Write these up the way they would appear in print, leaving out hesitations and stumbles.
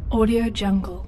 Audio Jungle.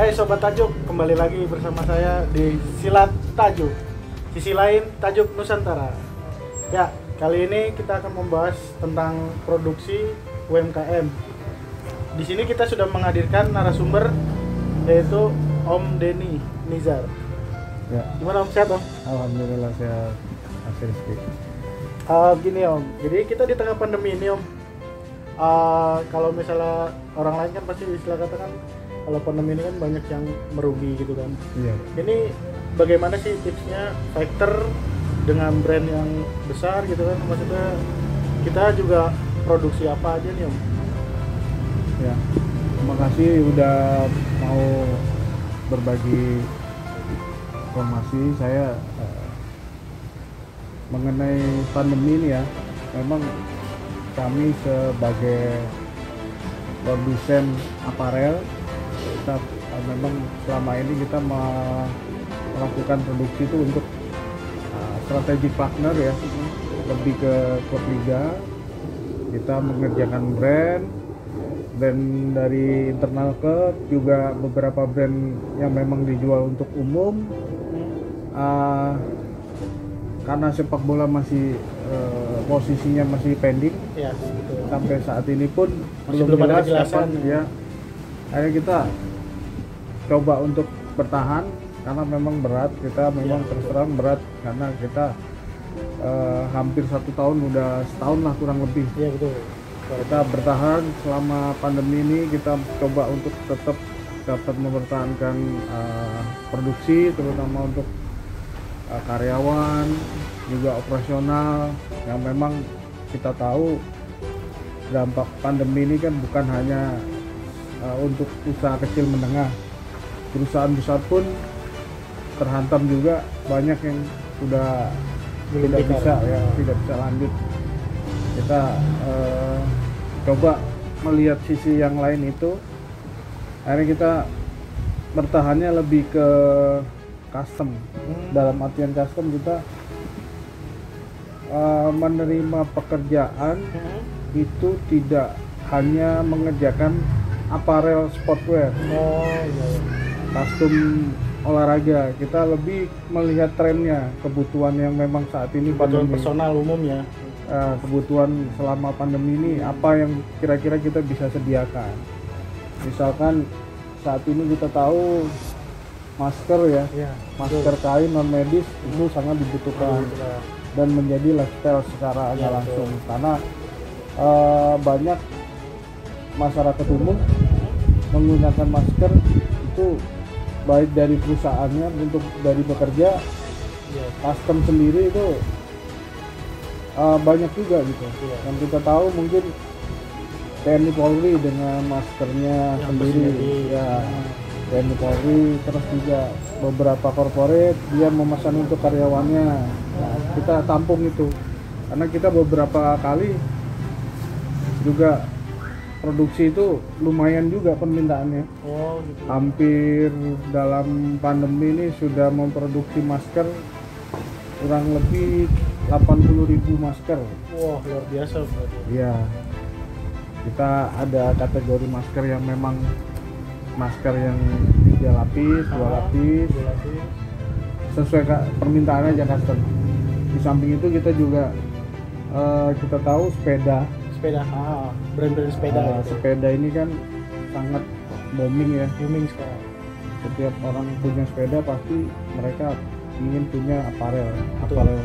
Hai Sobat Tajuk, kembali lagi bersama saya di Silat Tajuk, sisi lain Tajuk Nusantara. Ya, kali ini kita akan membahas tentang produksi UMKM. Di sini kita sudah menghadirkan narasumber, yaitu Om Denny Nizar. Ya. Gimana Om, sehat Om? Alhamdulillah sehat, Mas Rizky. Gini Om, jadi kita di tengah pandemi ini Om, kalau misalnya orang lain kan pasti istilah kata kan, kalau pandemi ini kan banyak yang merugi gitu kan. Iya. Ini bagaimana sih tipsnya Factor dengan brand yang besar gitu kan? Maksudnya kita juga produksi apa aja nih Om? Ya. Terima kasih udah mau berbagi informasi saya mengenai pandemi ini ya. Memang kami sebagai produsen aparel, kita memang selama ini kita melakukan produksi itu untuk strategic partner ya, lebih ke klub liga. Kita mengerjakan brand dari internal klub, juga beberapa brand yang memang dijual untuk umum. Karena sepak bola masih posisinya masih pending Ya, gitu. sampai saat ini pun Masih belum ada jelas kejelasan. kapan, ya. Akhirnya kita coba untuk bertahan karena memang berat. Kita memang terus terang berat karena kita hampir 1 tahun, udah setahun lah kurang lebih. Iya betul. Kita bertahan selama pandemi ini. Kita coba untuk tetap dapat mempertahankan produksi, terutama untuk karyawan, juga operasional, yang memang kita tahu dampak pandemi ini kan bukan hanya untuk usaha kecil menengah, perusahaan besar pun terhantam juga. Banyak yang sudah tidak bisa lanjut. Kita coba melihat sisi yang lain itu. Akhirnya kita bertahannya lebih ke custom. Dalam artian custom, kita menerima pekerjaan itu tidak hanya mengerjakan aparel sportwear, custom olahraga. Kita lebih melihat trennya, kebutuhan yang memang saat ini Kebutuhan pandemi, personal umum ya. kebutuhan selama pandemi ini apa yang kira-kira kita bisa sediakan. Misalkan saat ini kita tahu masker ya, Iya. masker kain non medis itu sangat dibutuhkan dan menjadi lifestyle secara nggak langsung, karena banyak masyarakat umum menggunakan masker itu baik dari perusahaannya untuk dari bekerja, custom sendiri itu banyak juga gitu. Dan kita tahu mungkin TNI Polri dengan maskernya Yang sendiri bersendiri. ya, TNI Polri, terus juga beberapa korporat dia memesan untuk karyawannya. Nah, kita tampung itu karena kita beberapa kali juga produksi itu lumayan juga permintaannya. Oh gitu. Hampir dalam pandemi ini sudah memproduksi masker kurang lebih 80.000 masker. Wah, luar biasa berarti. Iya. Kita ada kategori masker yang memang masker yang 3 lapis, 2 lapis, sesuai permintaan aja custom. Di samping itu kita juga kita tahu sepeda. Brand-brand sepeda. Sepeda ini kan sangat booming ya. booming sekarang. Setiap orang punya sepeda pasti mereka ingin punya apparel, Betul.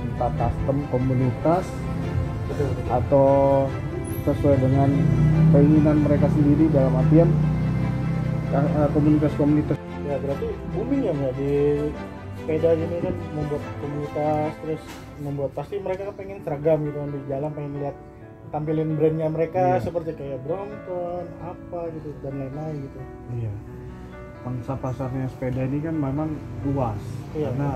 entah custom komunitas Betul. atau sesuai dengan keinginan mereka sendiri, dalam artian komunitas-komunitas. Ya berarti booming ya Mbak di sepeda ini kan, membuat komunitas, terus membuat, pasti mereka kan pengen seragam gitu kan, di jalan pengen lihat tampilin brandnya mereka. Iya. Seperti kayak Brompton apa gitu dan lain-lain gitu. Iya. Pangsa pasarnya sepeda ini kan memang luas. Iya. Karena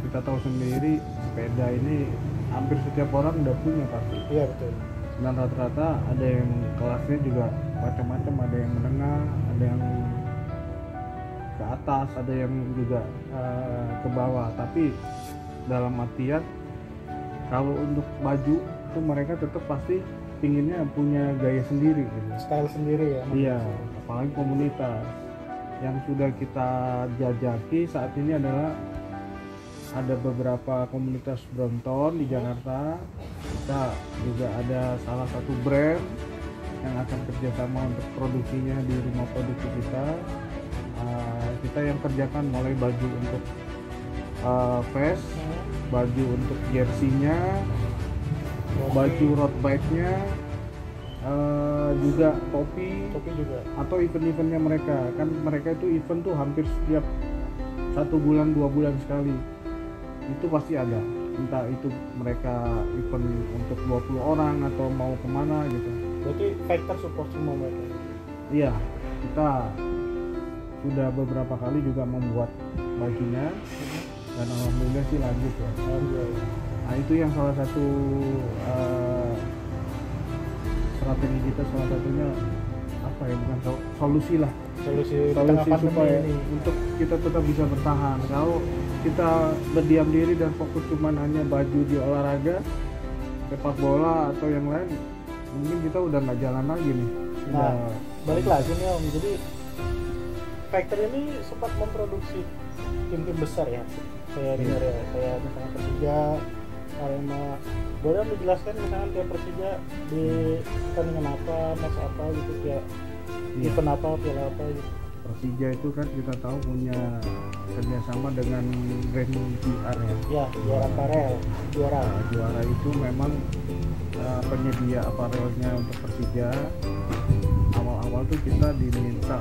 kita tahu sendiri sepeda ini hampir setiap orang udah punya pasti. Iya betul. Dan rata-rata ada yang kelasnya juga macam-macam, ada yang menengah, ada yang ke atas, ada yang juga ke bawah. Tapi dalam artian kalau untuk baju itu mereka tetap pasti pinginnya punya gaya sendiri gitu. Style sendiri ya. Iya, apalagi komunitas. Yang sudah kita jajaki saat ini adalah ada beberapa komunitas Brompton di Jakarta. Kita juga ada salah satu brand yang akan kerjasama untuk produksinya di rumah produksi kita. Kita yang kerjakan mulai baju untuk vest, baju untuk jersey-nya, baju road bike-nya, juga topi juga. atau event-eventnya mereka. Kan mereka itu event tuh hampir setiap 1 bulan 2 bulan sekali. Itu pasti ada, entah itu mereka event untuk 20 orang atau mau kemana gitu. Berarti factor support semua mereka. Iya, kita sudah beberapa kali juga membuat bajunya dan alhamdulillah sih lanjut ya. Alhamdulillah. Nah itu yang salah satu strategi kita, salah satunya apa ya, bukan solusi lah, Solusi di tengah pandemi supaya ini. untuk kita tetap bisa bertahan. Kalau kita berdiam diri dan fokus cuman hanya baju di olahraga, sepak bola atau yang lain, mungkin kita udah nggak jalan lagi nih. Nah, balik lagi nih Om. Jadi Factor ini sempat memproduksi tim-tim besar ya. Saya dengar ya, kayak misalnya Persija, Arema. Boleh menjelaskan misalnya kayak Persija di pertandingan apa, match apa gitu, kayak event apa, piala apa gitu. Persija itu kan kita tahu punya kerjasama dengan brand PR ya. Ya, juara apparel, juara. Nah, juara itu memang penyedia aparelnya untuk Persija. Awal-awal tuh kita diminta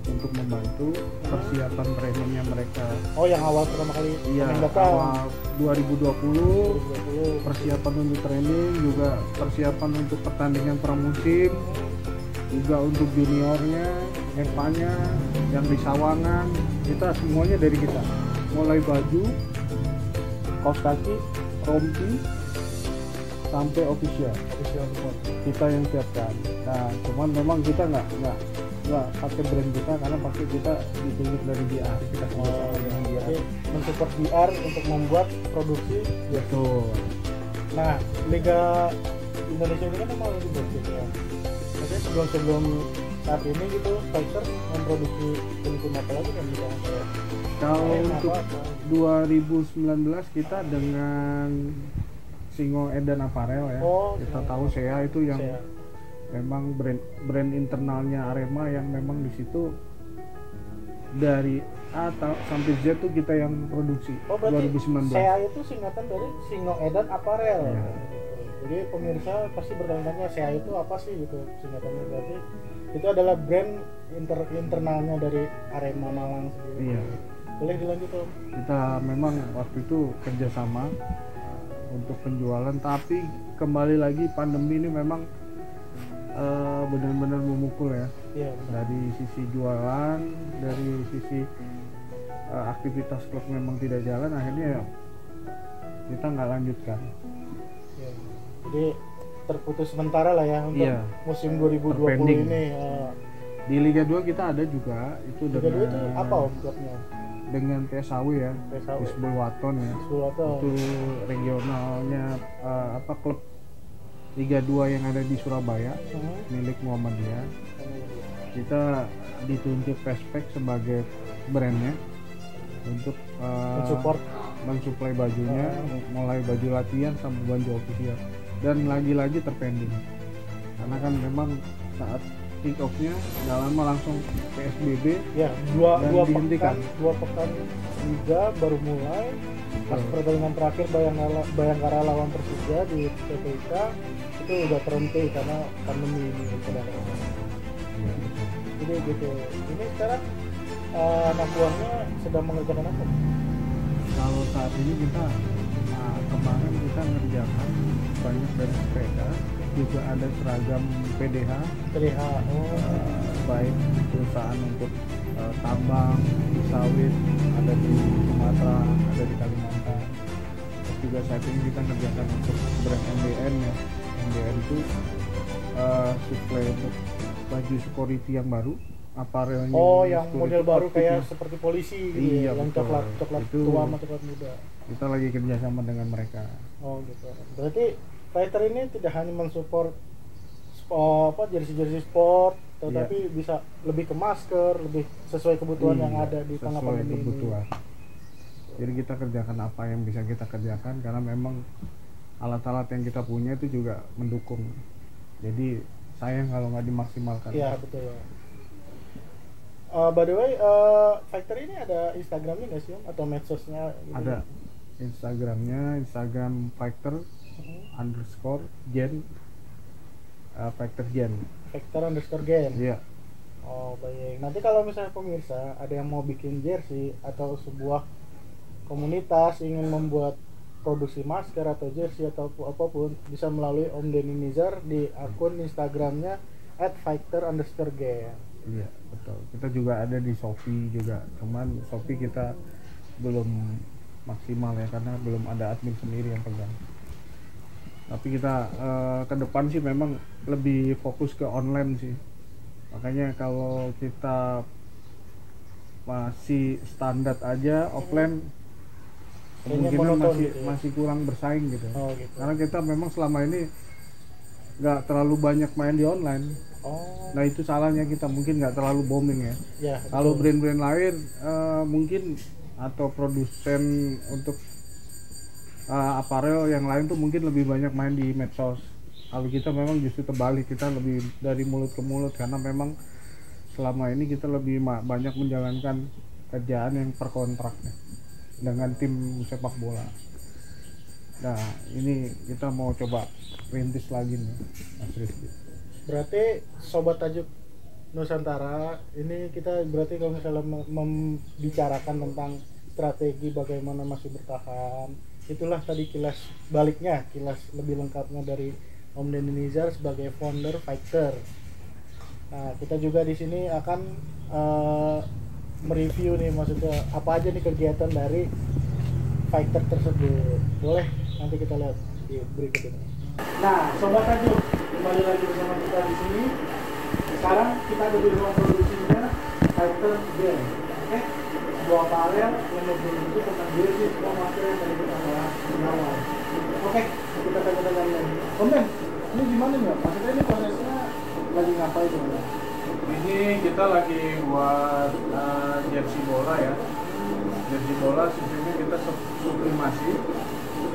untuk membantu persiapan trainingnya mereka. Oh, yang awal pertama kali Iya, datang. awal 2020 persiapan untuk training, juga persiapan untuk pertandingan pramusim, juga untuk juniornya, Evanya, yang di Sawangan, kita semuanya dari kita. Mulai baju, kaos kaki, rompi, sampai official kita yang siapkan. Nah, cuman memang kita nggak pakai brand kita, karena pakai kita ditunjuk dari BR. Kita kerjasama dengan BR. Jadi mensupport BR untuk membuat produksi. Betul. Nah, Liga Indonesia ini kan memang lagi bagus ya. Maksudnya sebelum saat ini gitu, Factor memproduksi tim-tim apa lagi kan bisa kayak Kalau untuk apa? 2019 kita dengan Singo Edan Apparel ya. Oh, Kita Singo. tahu SEA itu yang Saya. memang brand internalnya Arema, yang memang di situ dari A sampai Z tuh kita yang produksi. Oh, berarti 2019. SEA itu singkatan dari Singo Edan Apparel. Iya. Jadi pemirsa pasti bertanya-tanya SEA itu apa sih gitu singkatannya. Berarti itu adalah brand internalnya dari Arema Malang sendiri. Iya. Boleh dilanjut Om? Kita memang waktu itu kerjasama untuk penjualan, tapi kembali lagi pandemi ini memang benar-benar memukul ya. Iya, benar. Dari sisi jualan, dari sisi aktivitas klub memang tidak jalan, akhirnya kita nggak lanjutkan. Iya. Jadi terputus sementara lah ya untuk Iya. musim 2020 Terpending. ini. Di Liga 2 kita ada juga, itu Liga 2 itu apa Om klubnya? dengan PSAW ya, PSAW. Isbul Waton ya. Suatu. Itu regionalnya klub Liga 2 yang ada di Surabaya, milik Muhammadiyah. Kita ditunjuk Pespek sebagai brandnya untuk mensuplai bajunya, mulai baju latihan sampai baju ofisial, dan lagi-lagi terpending karena kan memang saat kick off-nya nggak lama langsung PSBB Ya, dan dihentikan. dua pekan liga baru mulai. Pas Betul. pertandingan terakhir Bayangkara lawan Persija di PPK itu udah terhenti karena pandemi ini saudara. Iya, betul. Jadi gitu. Ini sekarang anak buahnya sedang mengerjakan apa? Kalau saat ini kita kemarin kita ngerjakan banyak dari sepeda, juga ada seragam PDH, Terlihat. baik perusahaan untuk tambang, sawit, ada di Sumatera, ada di Kalimantan. Terus juga saat ini kita ngerjakan untuk brand MDN ya. MDN itu suplai untuk baju security yang baru, apparelnya. Oh, yang security model baru outfitnya. kayak seperti polisi gitu Iya, ya, yang betul. coklat Itu tua sama coklat muda. Kita lagi kerjasama dengan mereka. Oh gitu. Berarti fighter ini tidak hanya mensupport jersey sport, tetapi bisa lebih ke masker, lebih sesuai kebutuhan yang ada di tengah sesuai pandemi kebutuhan. ini. Jadi kita kerjakan apa yang bisa kita kerjakan karena memang alat-alat yang kita punya itu juga mendukung. Jadi sayang kalau nggak dimaksimalkan. Iya betul. By the way, Fighter ini ada Instagramnya nggak sih Om? Atau medsosnya? Gitu? Ada Instagramnya, Instagram Fighter underscore Gen, Fighter Gen. Fighter_gen. Iya. Oh baik. Nanti kalau misalnya pemirsa ada yang mau bikin jersey atau sebuah komunitas ingin membuat produksi masker atau jersey atau apapun, bisa melalui Om Denny Nizar di akun Instagramnya @fighter_gen. Iya betul. Kita juga ada di Shopee juga. Cuman Shopee kita belum maksimal ya karena belum ada admin sendiri yang pegang. Tapi kita ke depan sih memang lebih fokus ke online sih. Makanya kalau kita masih standar aja offline, Kayaknya kemungkinan monoton masih gitu ya? masih kurang bersaing gitu. Oh gitu. Karena kita memang selama ini nggak terlalu banyak main di online. Oh Nah itu salahnya kita mungkin nggak terlalu booming ya. ya. Kalau betul. brand-brand lain mungkin atau produsen untuk aparel yang lain tuh mungkin lebih banyak main di medsos. Kalau kita memang justru terbalik, kita lebih dari mulut ke mulut karena memang selama ini kita lebih banyak menjalankan kerjaan yang per kontrak ya, dengan tim sepak bola. Nah ini kita mau coba rintis lagi nih Mas Rizky. Berarti Sobat Tajuk Nusantara ini kita berarti kalau misalnya membicarakan tentang strategi bagaimana masih bertahan, itulah tadi kilas baliknya, kilas lebih lengkapnya dari Om Denny Nizar sebagai founder Fighter. Nah kita juga di sini akan mereview nih, maksudnya apa aja nih kegiatan dari Fighter tersebut. Boleh nanti kita lihat di berikut ini. Nah, Sobat Tajuk, kembali lagi bersama kita di sini. Sekarang kita ada di ruang produksinya Fighter Gen. Oke, sebuah aparel yang membentuk tentang jersey semua masker yang tadi kita bahas di awal. Oke, kita tanya-tanya lagi. Om Den, ini gimana nih? Maksudnya ini prosesnya lagi ngapain nih? Ini kita lagi buat jersey bola ya. Jersey bola sistemnya kita sublimasi.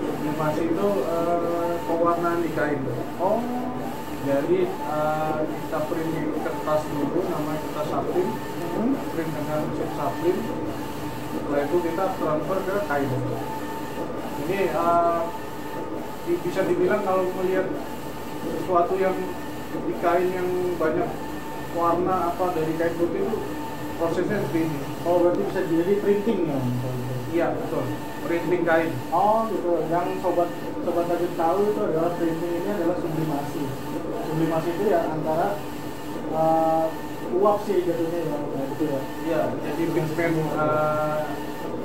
Sublimasi itu pewarnaan di kain. Oh, Jadi kita print di kertas dulu, namanya kita saprim. Print dengan chip saprim. Setelah itu kita transfer ke kain. Ini bisa dibilang kalau melihat sesuatu yang di kain yang banyak warna apa dari kain putih itu prosesnya seperti ini. oh berarti bisa jadi printing ya? Iya betul, printing kain. Oh gitu. Yang sobat Tajuk tahu itu adalah printing ini adalah sublimasi. Sublimasi itu ya antara uap sih jatuhnya ya, gitu ya. Iya, jadi pigmen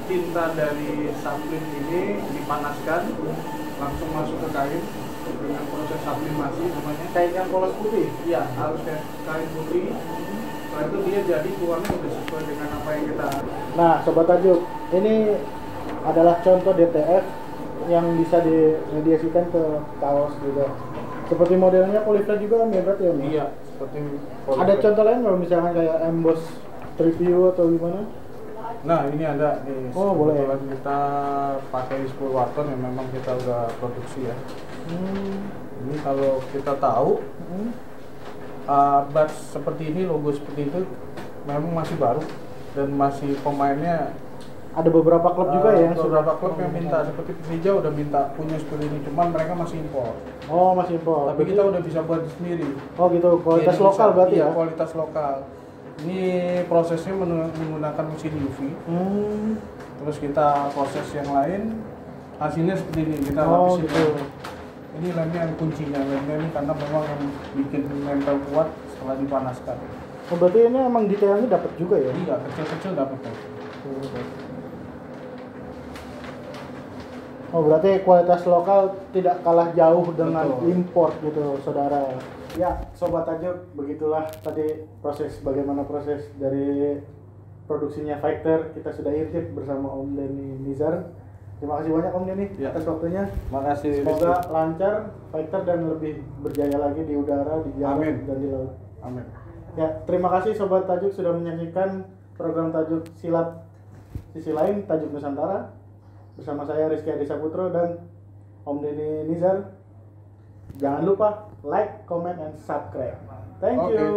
tinta dari saplim ini dipanaskan langsung masuk ke kain dengan proses sublimasi namanya. Kain yang polos putih. Iya, harus kayak kain putih. Setelah itu dia jadi keluarnya udah sesuai dengan apa yang kita. Nah, Sobat Tajuk, ini adalah contoh DTF yang bisa dimediasikan ke kaos juga. Seperti modelnya polyflat juga kan ya berarti ya? Mas? Iya, seperti Ada contoh lain kalau misalkan kayak emboss preview atau gimana? Nah ini ada nih. Oh, boleh. Kebetulan kita pakai 10 watt yang memang kita udah produksi ya. Ini kalau kita tahu badge seperti ini, logo seperti itu memang masih baru dan masih pemainnya Ada beberapa klub juga ya yang beberapa sudah klub yang minta, seperti Persija udah minta punya seperti ini, cuman mereka masih impor. Oh, masih impor. Tapi kita udah bisa buat sendiri. Oh gitu, kualitas Di Indonesia. lokal berarti Iya, ya? kualitas lokal. Ini prosesnya menggunakan mesin UV. Terus kita proses yang lain, hasilnya seperti ini. Kita Oh lapisin. gitu. Ini lemnya yang kuncinya, lemnya ini karena memang yang bikin nempel kuat setelah dipanaskan. Oh, berarti ini emang detailnya dapat juga ya? Iya, kecil-kecil dapat. Oh, berarti kualitas lokal tidak kalah jauh dengan Betul. impor gitu, saudara. Ya, Sobat Tajuk, begitulah tadi bagaimana proses dari produksinya Fighter. Kita sudah intip bersama Om Denny Nizar. Terima kasih banyak Om Denny Ya. atas waktunya. Makasih. Semoga lancar Fighter dan lebih berjaya lagi di udara, di jalan, Amin. dan di laut. Amin. Ya, terima kasih Sobat Tajuk sudah menyaksikan program Tajuk Silat Sisi Lain, Tajuk Nusantara. Bersama saya Rizky Adi Saputro dan Om Denny Nizar. Jangan lupa like, comment, and subscribe. Thank Oke. you.